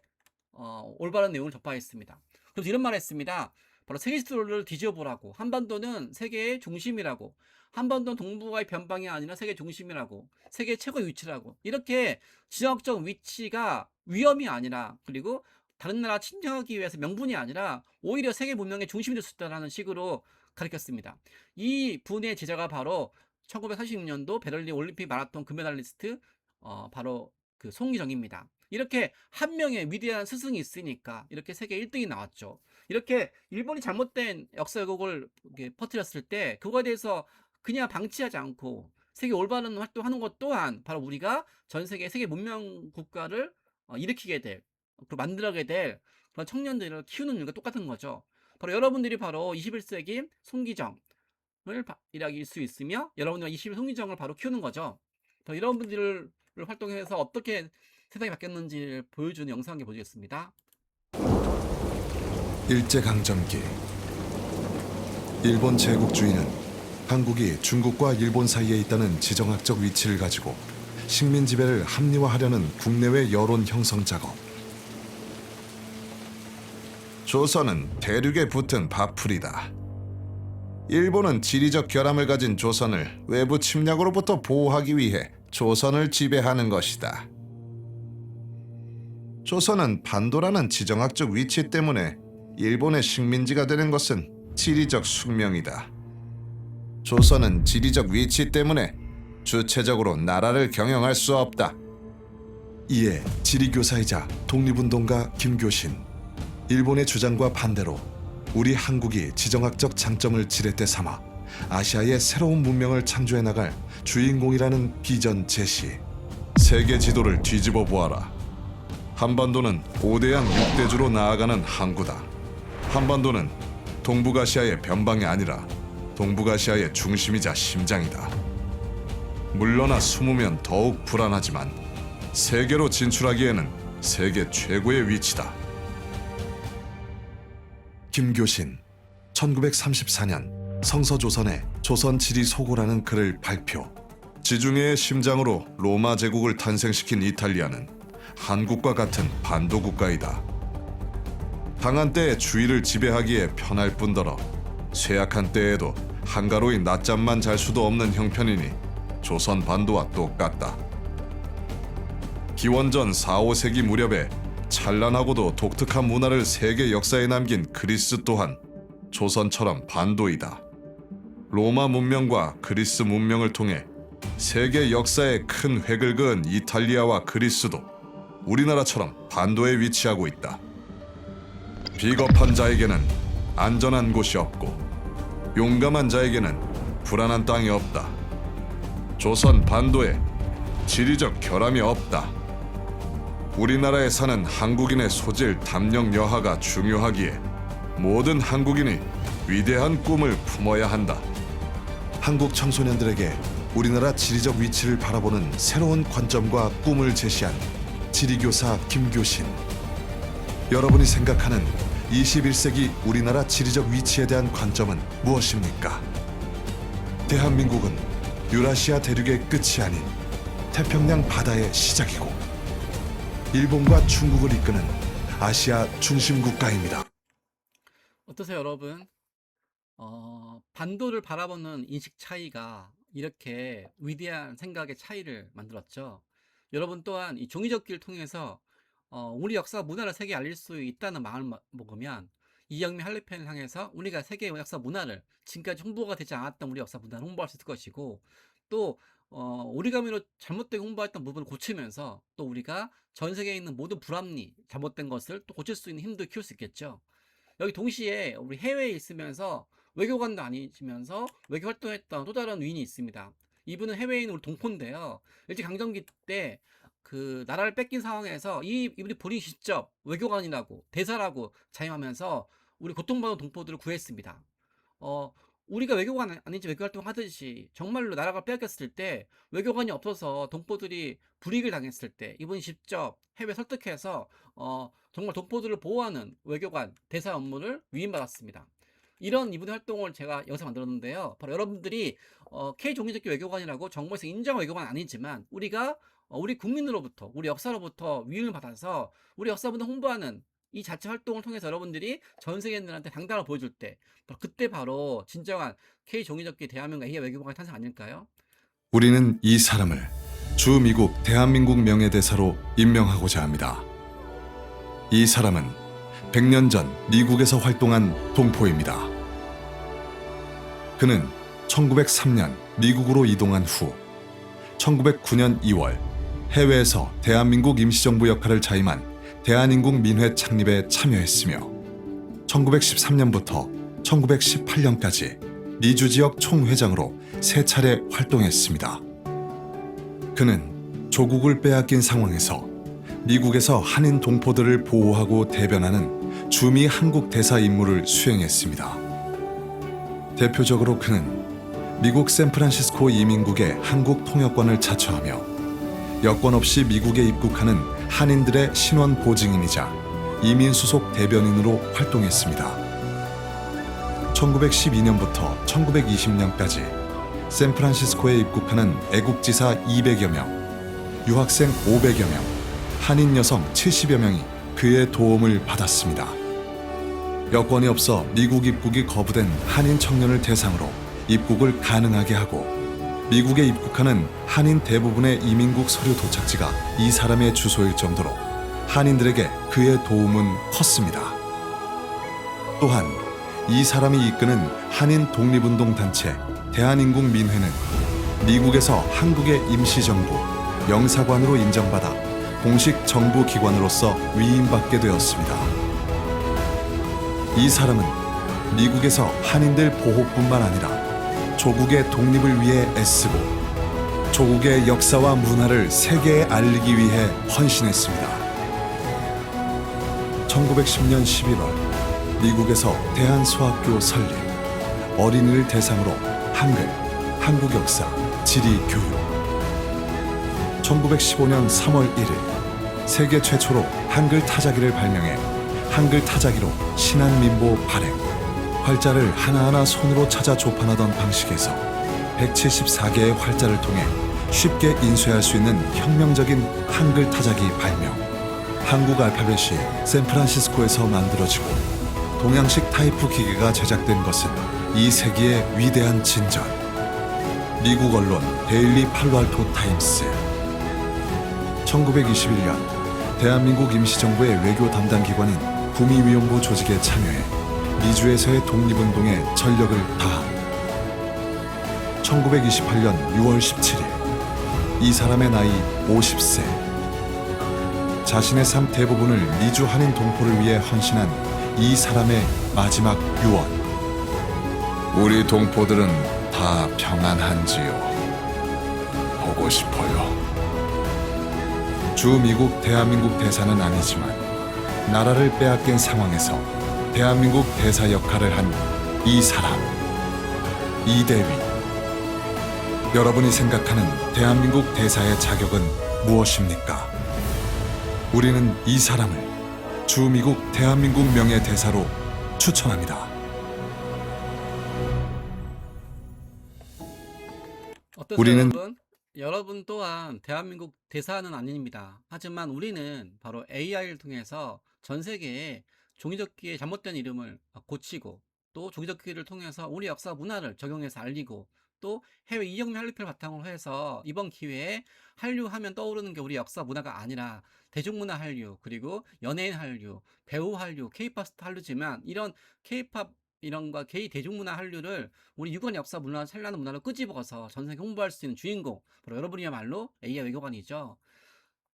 올바른 내용을 전파했습니다. 그래서 이런 말을 했습니다. 바로 세계 지도를 뒤집어 보라고. 한반도는 세계의 중심이라고. 한반도는 동북아의 변방이 아니라 세계 중심이라고. 세계 최고의 위치라고. 이렇게 지정학적 위치가 위험이 아니라, 그리고 다른 나라 침략하기 위해서 명분이 아니라 오히려 세계 문명의 중심이 될 수 있다는 식으로 가르쳤습니다. 이 분의 제자가 바로 1946년도 베를린 올림픽 마라톤 금메달리스트 바로 그 송기정입니다. 이렇게 한 명의 위대한 스승이 있으니까 이렇게 세계 1등이 나왔죠. 이렇게 일본이 잘못된 역사 왜곡을 퍼뜨렸을 때 그거에 대해서 그냥 방치하지 않고 세계 올바른 활동하는 것 또한 바로 우리가 전 세계 문명 국가를 일으키게 될, 그 만들게 될 그런 청년들을 키우는 일과 똑같은 거죠. 바로 여러분들이 바로 21세기 송기정을 일할 수 있으며 여러분들이 21세기 송기정을 바로 키우는 거죠. 여러분들을 활동해서 어떻게 세상이 바뀌었는지 보여주는 영상 한개 보여주겠습니다. 일제강점기. 일본 제국주의는 한국이 중국과 일본 사이에 있다는 지정학적 위치를 가지고 식민 지배를 합리화하려는 국내외 여론 형성 작업. 조선은 대륙에 붙은 밥풀이다. 일본은 지리적 결함을 가진 조선을 외부 침략으로부터 보호하기 위해 조선을 지배하는 것이다. 조선은 반도라는 지정학적 위치 때문에 일본의 식민지가 되는 것은 지리적 숙명이다. 조선은 지리적 위치 때문에 주체적으로 나라를 경영할 수 없다. 이에 지리교사이자 독립운동가 김교신, 일본의 주장과 반대로 우리 한국이 지정학적 장점을 지렛대 삼아 아시아의 새로운 문명을 창조해 나갈 주인공이라는 비전 제시. 세계 지도를 뒤집어 보아라. 한반도는 고대양 6대주로 나아가는 항구다. 한반도는 동북아시아의 변방이 아니라 동북아시아의 중심이자 심장이다. 물러나 숨으면 더욱 불안하지만 세계로 진출하기에는 세계 최고의 위치다. 김교신, 1934년 성서조선에 조선지리소고라는 글을 발표. 지중해의 심장으로 로마 제국을 탄생시킨 이탈리아는 한국과 같은 반도국가이다. 강한 때에 주위를 지배하기에 편할 뿐더러 쇠약한 때에도 한가로이 낮잠만 잘 수도 없는 형편이니 조선 반도와 똑같다. 기원전 4, 5세기 무렵에 찬란하고도 독특한 문화를 세계 역사에 남긴 그리스 또한 조선처럼 반도이다. 로마 문명과 그리스 문명을 통해 세계 역사에 큰 획을 그은 이탈리아와 그리스도 우리나라처럼 반도에 위치하고 있다. 비겁한 자에게는 안전한 곳이 없고 용감한 자에게는 불안한 땅이 없다. 조선 반도에 지리적 결함이 없다. 우리나라에 사는 한국인의 소질, 담력, 여하가 중요하기에 모든 한국인이 위대한 꿈을 품어야 한다. 한국 청소년들에게 우리나라 지리적 위치를 바라보는 새로운 관점과 꿈을 제시한 지리교사 김교신. 여러분이 생각하는 21세기 우리나라 지리적 위치에 대한 관점은 무엇입니까? 대한민국은 유라시아 대륙의 끝이 아닌 태평양 바다의 시작이고 일본과 중국을 이끄는 아시아 중심 국가입니다. 어떠세요, 여러분? 반도를 바라보는 인식 차이가 이렇게 위대한 생각의 차이를 만들었죠. 여러분 또한 이 종이적 길을 통해서 우리 역사 문화를 세계에 알릴 수 있다는 마음을 먹으면 이영미 할리편을 향해서 우리가 세계 역사 문화를, 지금까지 홍보가 되지 않았던 우리 역사 문화를 홍보할 수 있을 것이고, 또 우리가미로 잘못되게 홍보했던 부분을 고치면서 또 우리가 전 세계에 있는 모든 불합리, 잘못된 것을 또 고칠 수 있는 힘도 키울 수 있겠죠. 여기 동시에 우리 해외에 있으면서 외교관도 아니시면서 외교 활동했던 또 다른 위인이 있습니다. 이분은 해외에 있는 우리 동포인데요. 일제강점기 때 그 나라를 뺏긴 상황에서 이분이 본인이 직접 외교관이라고 대사라고 자임하면서 우리 고통받은 동포들을 구했습니다. 우리가 외교관 아닌지 외교 활동 하듯이 정말로 나라가 빼앗겼을 때 외교관이 없어서 동포들이 불이익을 당했을 때 이분이 직접 해외 설득해서 정말 동포들을 보호하는 외교관 대사 업무를 위임받았습니다. 이런 이분의 활동을 제가 영상 만들었는데요. 바로 여러분들이 K종리적교 외교관이라고 정부에서 인정한 외교관 아니지만 우리가 우리 국민으로부터, 우리 역사로부터 위임을 받아서 우리 역사문화 홍보하는 이 자체 활동을 통해서 여러분들이 전 세계인들한테 당당을 보여줄 때 그때 바로 진정한 K종리적교 대한민국 A의 외교관의 탄생 아닐까요? 우리는 이 사람을 주 미국 대한민국 명예대사로 임명하고자 합니다. 이 사람은 100년 전 미국에서 활동한 동포입니다. 그는 1903년 미국으로 이동한 후 1909년 2월 해외에서 대한민국 임시정부 역할을 자임한 대한인국민회 창립에 참여했으며 1913년부터 1918년까지 미주 지역 총회장으로 3차례 활동했습니다. 그는 조국을 빼앗긴 상황에서 미국에서 한인 동포들을 보호하고 대변하는 주미 한국 대사 임무를 수행했습니다. 대표적으로 그는 미국 샌프란시스코 이민국의 한국 통역관을 자처하며 여권 없이 미국에 입국하는 한인들의 신원 보증인이자 이민 수속 대변인으로 활동했습니다. 1912년부터 1920년까지 샌프란시스코에 입국하는 애국지사 200여 명, 유학생 500여 명, 한인 여성 70여 명이 그의 도움을 받았습니다. 여권이 없어 미국 입국이 거부된 한인 청년을 대상으로 입국을 가능하게 하고 미국에 입국하는 한인 대부분의 이민국 서류 도착지가 이 사람의 주소일 정도로 한인들에게 그의 도움은 컸습니다. 또한 이 사람이 이끄는 한인 독립운동 단체 대한인국민회는 미국에서 한국의 임시정부 영사관으로 인정받아 공식 정부 기관으로서 위임받게 되었습니다. 이 사람은 미국에서 한인들 보호뿐만 아니라 조국의 독립을 위해 애쓰고 조국의 역사와 문화를 세계에 알리기 위해 헌신했습니다. 1910년 11월 미국에서 대한소학교 설립, 어린이를 대상으로 한글, 한국 역사, 지리 교육. 1915년 3월 1일 세계 최초로 한글 타자기를 발명해 한글 타자기로 신한민보 발행. 활자를 하나하나 손으로 찾아 조판하던 방식에서 174개의 활자를 통해 쉽게 인쇄할 수 있는 혁명적인 한글 타자기 발명. 한국 알파벳이 샌프란시스코에서 만들어지고 동양식 타이프 기계가 제작된 것은 이 세기의 위대한 진전. 미국 언론 데일리 팔로알토 타임스. 1921년 대한민국 임시정부의 외교 담당 기관인 구미위원부 조직에 참여해 미주에서의 독립운동에 전력을 다함. 1928년 6월 17일 이 사람의 나이 50세. 자신의 삶 대부분을 미주 한인 동포를 위해 헌신한 이 사람의 마지막 유언. 우리 동포들은 다 평안한지요? 보고 싶어요. 주 미국 대한민국 대사는 아니지만 나라를 빼앗긴 상황에서 대한민국 대사 역할을 한 이 사람, 이대휘. 여러분이 생각하는 대한민국 대사의 자격은 무엇입니까? 우리는 이 사람을 주 미국 대한민국 명예대사로 추천합니다. 어떠세요, 우리는 여러분? 여러분 또한 대한민국 대사는 아닙니다. 하지만 우리는 바로 AI를 통해서 전 세계에 종이접기의 잘못된 이름을 고치고, 또 종이접기를 통해서 우리 역사 문화를 적용해서 알리고, 또 해외 이영미 한류필 바탕으로 해서 이번 기회에 한류 하면 떠오르는 게 우리 역사 문화가 아니라 대중문화 한류, 그리고 연예인 한류, 배우 한류, 케이팝 스타 한류지만, 이런 케이팝 이런 거 K 대중문화 한류를 우리 유관 역사 문화 찬란한 문화를 끄집어서 전 세계 홍보할 수 있는 주인공, 바로 여러분이야말로 AI 외교관이죠.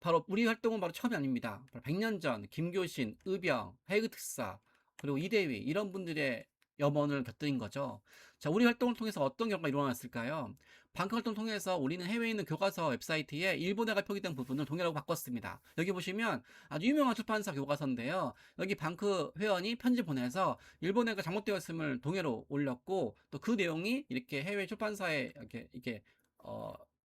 바로 우리 활동은 바로 처음이 아닙니다. 바로 100년 전 김교신, 의병, 해그 특사, 그리고 이대휘 이런 분들의 염원을 곁들인 거죠. 자, 우리 활동을 통해서 어떤 결과가 일어났을까요? 방크 활동을 통해서 우리는 해외에 있는 교과서 웹사이트에 일본어가 표기된 부분을 동해라고 바꿨습니다. 여기 보시면 아주 유명한 출판사 교과서인데요. 여기 방크 회원이 편지 보내서 일본어가 잘못되었음을 동해로 올렸고, 또 그 내용이 이렇게 해외 출판사에 이렇게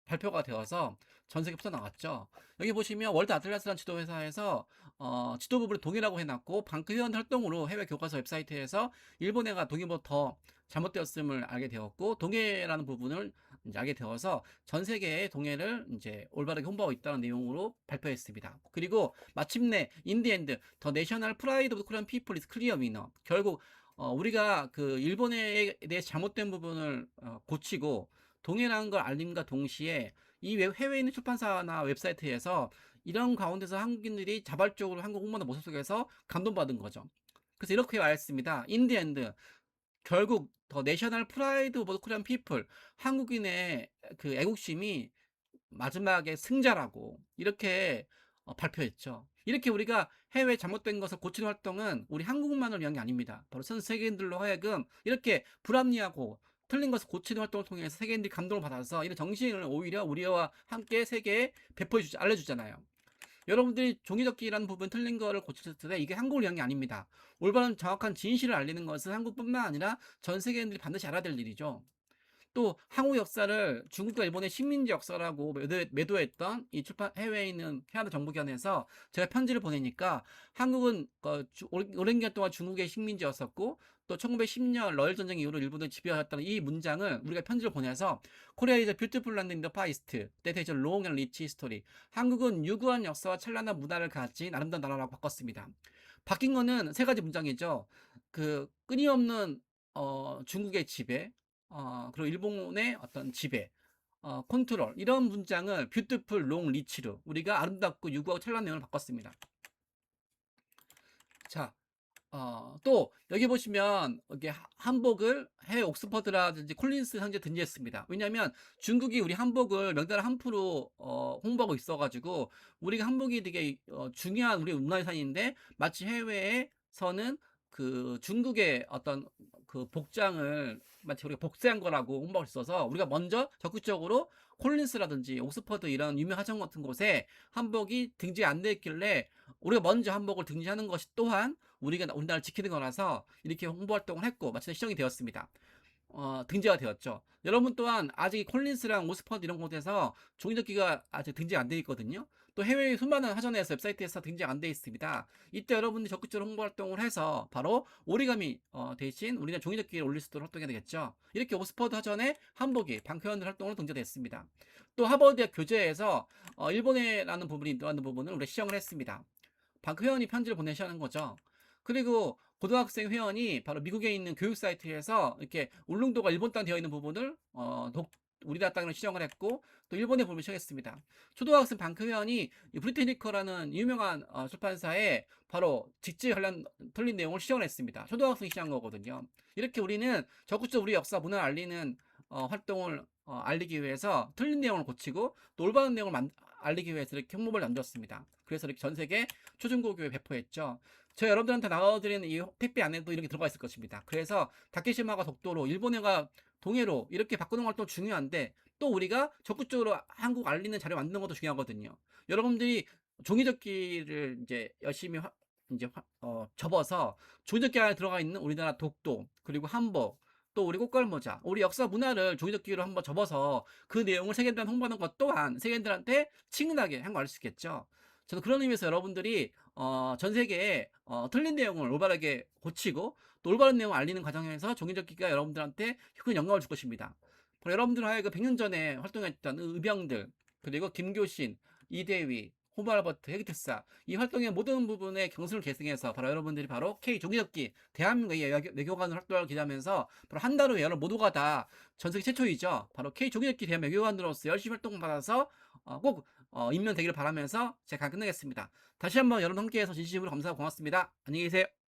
발표가 되어서 전 세계 퍼져나갔죠. 여기 보시면 월드 아틀라스라는 지도회사에서 지도 부분을 동해라고 해놨고, 방크 회원 활동으로 해외 교과서 웹사이트에서 일본어가 동해보다 더 잘못되었음을 알게 되었고, 동해라는 부분을 이제 알게 되어서 전 세계에 동해를 이제 올바르게 홍보하고 있다는 내용으로 발표했습니다. 그리고 마침내 인디엔드 더 내셔널 프라이드 오브 코리안 피플 이즈 클리어 위너, 결국 우리가 그 일본에 대해 잘못된 부분을 고치고 동해라는 걸 알림과 동시에 이 해외에 있는 출판사나 웹사이트에서 이런 가운데서 한국인들이 자발적으로 한국 홍보하는 모습 속에서 감동받은 거죠. 그래서 이렇게 말했습니다. 인디엔드 결국 더 내셔널 프라이드 오브 코리안 피플, 한국인의 그 애국심이 마지막에 승자라고 이렇게 발표했죠. 이렇게 우리가 해외 잘못된 것을 고치는 활동은 우리 한국만을 위한 게 아닙니다. 바로 전 세계인들로 하여금 이렇게 불합리하고 틀린 것을 고치는 활동을 통해서 세계인들이 감동을 받아서 이런 정신을 오히려 우리와 함께 세계에 알려주잖아요. 여러분들이 종이접기라는 부분 틀린 거를 고쳤을 때 이게 한국을 위한 게 아닙니다. 올바른 정확한 진실을 알리는 것은 한국뿐만 아니라 전 세계인들이 반드시 알아야 될 일이죠. 또 한국 역사를 중국과 일본의 식민지 역사라고 매도했던 이 해외에 있는 캐나다 정부기관에서 제가 편지를 보내니까, 한국은 오랜 기간 동안 중국의 식민지였었고, 또 1910년 러일 전쟁 이후로 일본을 지배하였다는 이 문장을 우리가 편지를 보내서 코리아 is a beautiful land in the past that has a long and rich history, 한국은 유구한 역사와 찬란한 문화를 가진 아름다운 나라라고 바꿨습니다. 바뀐 거는 세 가지 문장이죠. 그 끊임없는 중국의 지배, 그리고 일본의 어떤 지배, 컨트롤, 이런 문장을 뷰티풀 롱 리치로 우리가 아름답고 유구하고 찬란한 내용을 바꿨습니다. 자, 또 여기 보시면 여기 한복을 해외 옥스퍼드라든지 콜린스 상지에 등재했습니다. 왜냐하면 중국이 우리 한복을 명나라 한푸로 홍보하고 있어가지고, 우리가 한복이 되게 중요한 우리 문화유산인데 마치 해외에서는 그 중국의 어떤 그 복장을 마치 우리가 복세한 거라고 홍보하고 있어서, 우리가 먼저 적극적으로 콜린스라든지 옥스퍼드 이런 유명 하청 같은 곳에 한복이 등재 안 돼 있길래 우리가 먼저 한복을 등재하는 것이 또한 우리가 우리나라를 지키는 거라서 이렇게 홍보 활동을 했고, 마침내 시정이 되었습니다. 등재가 되었죠. 여러분 또한 아직 콜린스랑 옥스퍼드 이런 곳에서 종이접기가 아직 등재가 안 돼 있거든요. 또 해외의 수많은 하전에서 웹사이트에서 등재가 안 돼 있습니다. 이때 여러분들이 적극적으로 홍보 활동을 해서 바로 오리가미 대신 우리가 종이접기를 올릴 수 있도록 활동해야 되겠죠. 이렇게 옥스퍼드 하전에 한복이 방크회원들 활동으로 등재됐습니다. 또 하버드대학 교재에서 일본어라는 부분을 우리가 시정을 했습니다. 방크회원이 편지를 보내셔야 하는 거죠. 그리고 고등학생 회원이 바로 미국에 있는 교육 사이트에서 이렇게 울릉도가 일본 땅 되어 있는 부분을 우리나라 땅으로 시정을 했고, 또 일본에 부분을 시정했습니다. 초등학생 방크 회원이 브리테니커라는 유명한 출판사에 바로 직지 관련 틀린 내용을 시정을 했습니다. 초등학생이 시정한 거거든요. 이렇게 우리는 적극적으로 우리 역사 문화를 알리는 활동을 알리기 위해서 틀린 내용을 고치고, 또 올바른 내용을 알리기 위해서 이렇게 홍보를 남겼습니다. 그래서 이렇게 전 세계 초중고교에 배포했죠. 저 여러분들한테 나눠드리는 이 택배 안에도 이런 게 들어가 있을 것입니다. 그래서 다케시마가 독도로, 일본어가 동해로 이렇게 바꾸는 활동 중요한데, 또 우리가 적극적으로 한국 알리는 자료 만드는 것도 중요하거든요. 여러분들이 종이접기를 이제 열심히 접어서 종이접기 안에 들어가 있는 우리나라 독도, 그리고 한복, 또 우리 꽃걸모자, 우리 역사 문화를 종이접기로 한번 접어서 그 내용을 세계인들한테 홍보하는 것 또한 세계인들한테 친근하게 한 거 알 수 있겠죠. 저는 그런 의미에서 여러분들이 전 세계에 틀린 내용을 올바르게 고치고 또 올바른 내용을 알리는 과정에서 종이접기가 여러분들한테 큰 영감을 줄 것입니다. 바로 여러분들 하여금 100년 전에 활동했던 의병들, 그리고 김교신, 이대휘, 호발버트, 헤기트사, 이 활동의 모든 부분에 경수를 계승해서 바로 여러분들이 바로 K 종이접기 대한민국의 외교관으로 활동을 기대하면서 바로 한 달 후에 여러분 모두가 다 전 세계 최초이죠. 바로 K 종이접기 대한 외교관으로서 열심히 활동받아서 꼭 임명되기를 바라면서 제가 끝내겠습니다. 다시 한번 여러분 함께해서 진심으로 감사하고 고맙습니다. 안녕히 계세요.